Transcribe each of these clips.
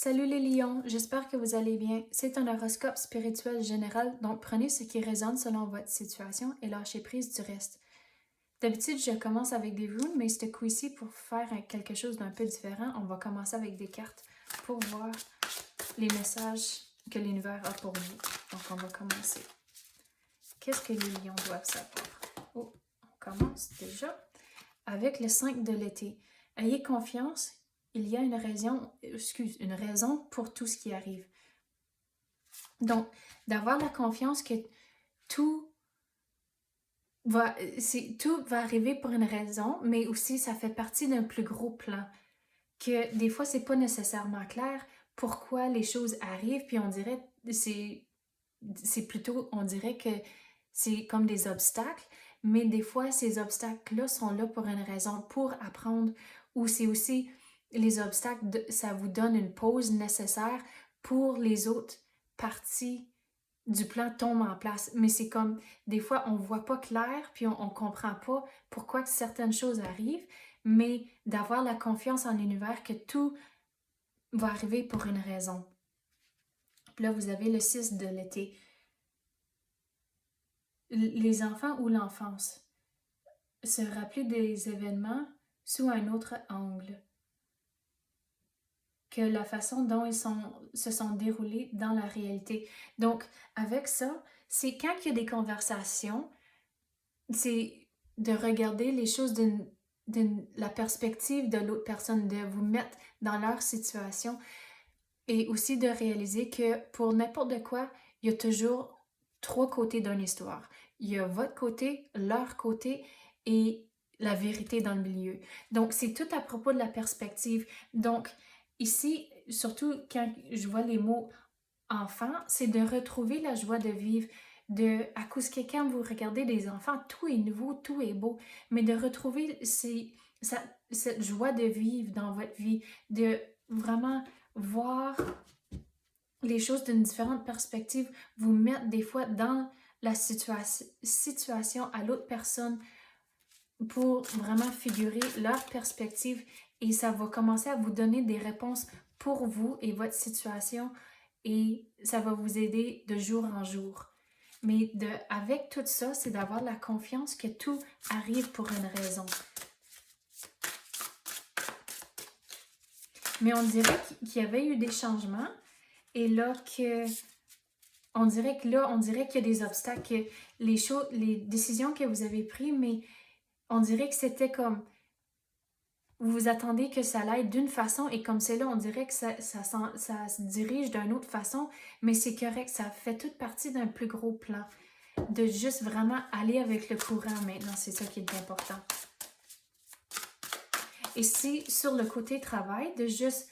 Salut les lions, j'espère que vous allez bien. C'est un horoscope spirituel général, donc prenez ce qui résonne selon votre situation et lâchez prise du reste. D'habitude, je commence avec des runes, mais ce coup-ci, pour faire quelque chose d'un peu différent, on va commencer avec des cartes pour voir les messages que l'univers a pour vous. Donc, on va commencer. Qu'est-ce que les lions doivent savoir? Oh, on commence déjà avec le 5 de l'été. Ayez confiance, il y a une raison pour tout ce qui arrive. Donc, d'avoir la confiance que tout tout va arriver pour une raison, mais aussi ça fait partie d'un plus gros plan. Que des fois, c'est pas nécessairement clair pourquoi les choses arrivent, puis on dirait c'est plutôt, on dirait que c'est comme des obstacles, mais des fois, ces obstacles-là sont là pour une raison, pour apprendre, ou c'est aussi les obstacles, ça vous donne une pause nécessaire pour les autres parties du plan tombent en place. Mais c'est comme, des fois, on voit pas clair, puis on comprend pas pourquoi que certaines choses arrivent, mais d'avoir la confiance en l'univers que tout va arriver pour une raison. Puis là, vous avez le 6 de l'été. Les enfants ou l'enfance. Se rappeler des événements sous un autre angle que la façon dont se sont déroulés dans la réalité. Donc, avec ça, c'est quand il y a des conversations, c'est de regarder les choses la perspective de l'autre personne, de vous mettre dans leur situation et aussi de réaliser que pour n'importe quoi, il y a toujours trois côtés d'une histoire. Il y a votre côté, leur côté et la vérité dans le milieu. Donc, c'est tout à propos de la perspective. Donc, ici, surtout quand je vois les mots enfant, c'est de retrouver la joie de vivre, à cause que quand vous regardez des enfants, tout est nouveau, tout est beau, mais de retrouver cette joie de vivre dans votre vie, de vraiment voir les choses d'une différente perspective, vous mettre des fois dans la situation à l'autre personne pour vraiment figurer leur perspective et ça va commencer à vous donner des réponses pour vous et votre situation et ça va vous aider de jour en jour. Mais avec tout ça, c'est d'avoir la confiance que tout arrive pour une raison. Mais on dirait qu'il y avait eu des changements et là on dirait qu'il y a des obstacles, que les décisions que vous avez prises, mais on dirait que c'était comme vous vous attendez que ça aille d'une façon et comme c'est là, on dirait que ça se dirige d'une autre façon, mais c'est correct, ça fait toute partie d'un plus gros plan. De juste vraiment aller avec le courant maintenant, c'est ça qui est important. Et si sur le côté travail, de juste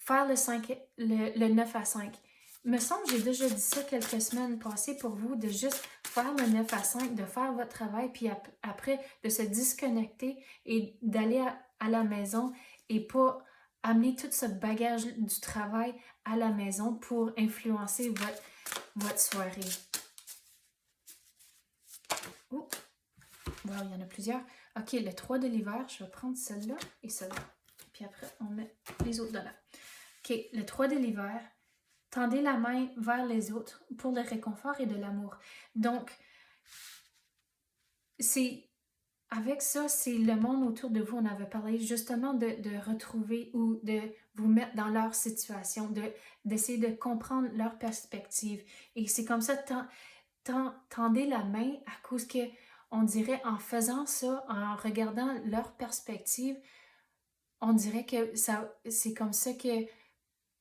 faire le 9 à 5. Me semble que j'ai déjà dit ça quelques semaines passées pour vous, de juste faire le 9 à 5, de faire votre travail, puis après de se disconnecter et d'aller à la maison et pas amener tout ce bagage du travail à la maison pour influencer votre soirée. Oh, wow, il y en a plusieurs. Ok, le 3 de l'hiver, je vais prendre celle-là et celle-là. Puis après, on met les autres dedans. Ok, le 3 de l'hiver, tendez la main vers les autres pour le réconfort et de l'amour. Donc, avec ça, c'est le monde autour de vous. On avait parlé justement de retrouver ou de vous mettre dans leur situation, d'essayer de comprendre leur perspective. Et c'est comme ça, tendez la main à cause que, on dirait, en faisant ça, en regardant leur perspective, on dirait que c'est comme ça que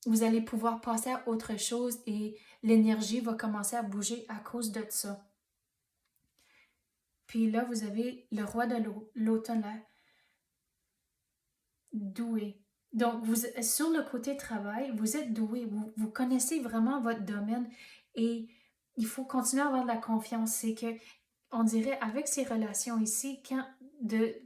vous allez pouvoir passer à autre chose et l'énergie va commencer à bouger à cause de ça. Puis là, vous avez le roi de l'automne, doué. Donc, sur le côté travail, vous êtes doué, vous connaissez vraiment votre domaine et il faut continuer à avoir de la confiance. C'est que, on dirait, avec ces relations ici, quand de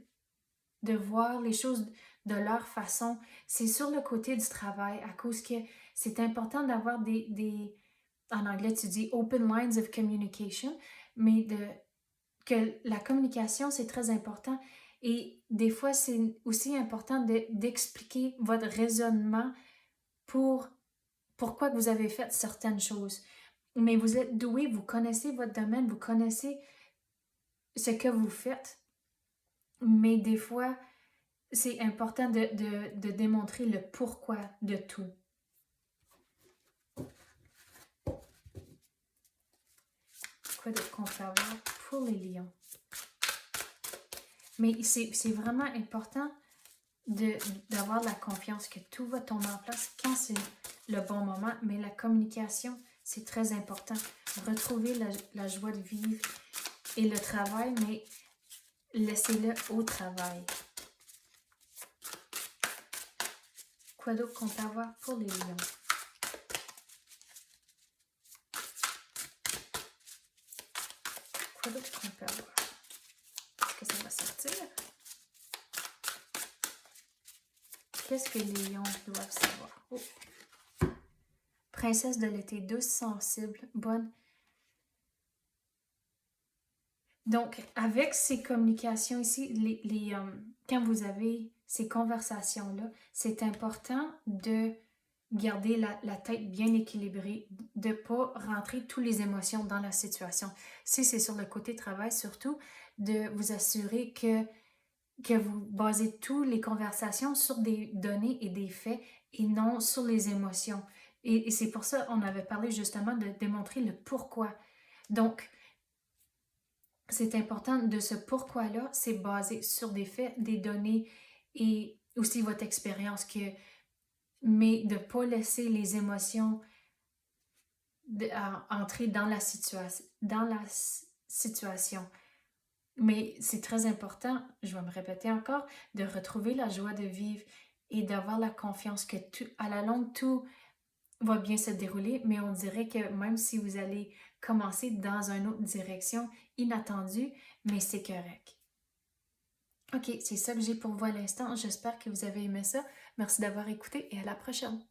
voir les choses de leur façon, c'est sur le côté du travail, à cause que c'est important d'avoir en anglais tu dis open lines of communication, mais que la communication c'est très important et des fois c'est aussi important d'expliquer votre raisonnement pour pourquoi vous avez fait certaines choses. Mais vous êtes doué, vous connaissez votre domaine, vous connaissez ce que vous faites. Mais des fois, c'est important de démontrer le pourquoi de tout. Quoi d'autre qu'on peut avoir pour les lions? Mais c'est vraiment important d'avoir la confiance que tout va tomber en place quand c'est le bon moment. Mais la communication, c'est très important. Retrouver la joie de vivre et le travail, mais laissez-le au travail. Quoi d'autre qu'on peut avoir pour les lions? Quoi d'autre qu'on peut avoir? Est-ce que ça va sortir? Qu'est-ce que les lions doivent savoir? Oh. Princesse de l'été, douce, sensible, bonne. Donc, avec ces communications ici, quand vous avez ces conversations-là, c'est important de garder la tête bien équilibrée, de ne pas rentrer toutes les émotions dans la situation. Si c'est sur le côté travail, surtout, de vous assurer que vous basez toutes les conversations sur des données et des faits et non sur les émotions. Et c'est pour ça qu'on avait parlé justement de démontrer le pourquoi. Donc, c'est important de ce pourquoi-là, c'est basé sur des faits, des données et aussi votre expérience, mais de ne pas laisser les émotions entrer dans la situation. Mais c'est très important, je vais me répéter encore, de retrouver la joie de vivre et d'avoir la confiance que à la longue, tout va bien se dérouler, mais on dirait que même si vous allez commencer dans une autre direction inattendue, mais c'est correct. Ok, c'est ça que j'ai pour vous à l'instant. J'espère que vous avez aimé ça. Merci d'avoir écouté et à la prochaine.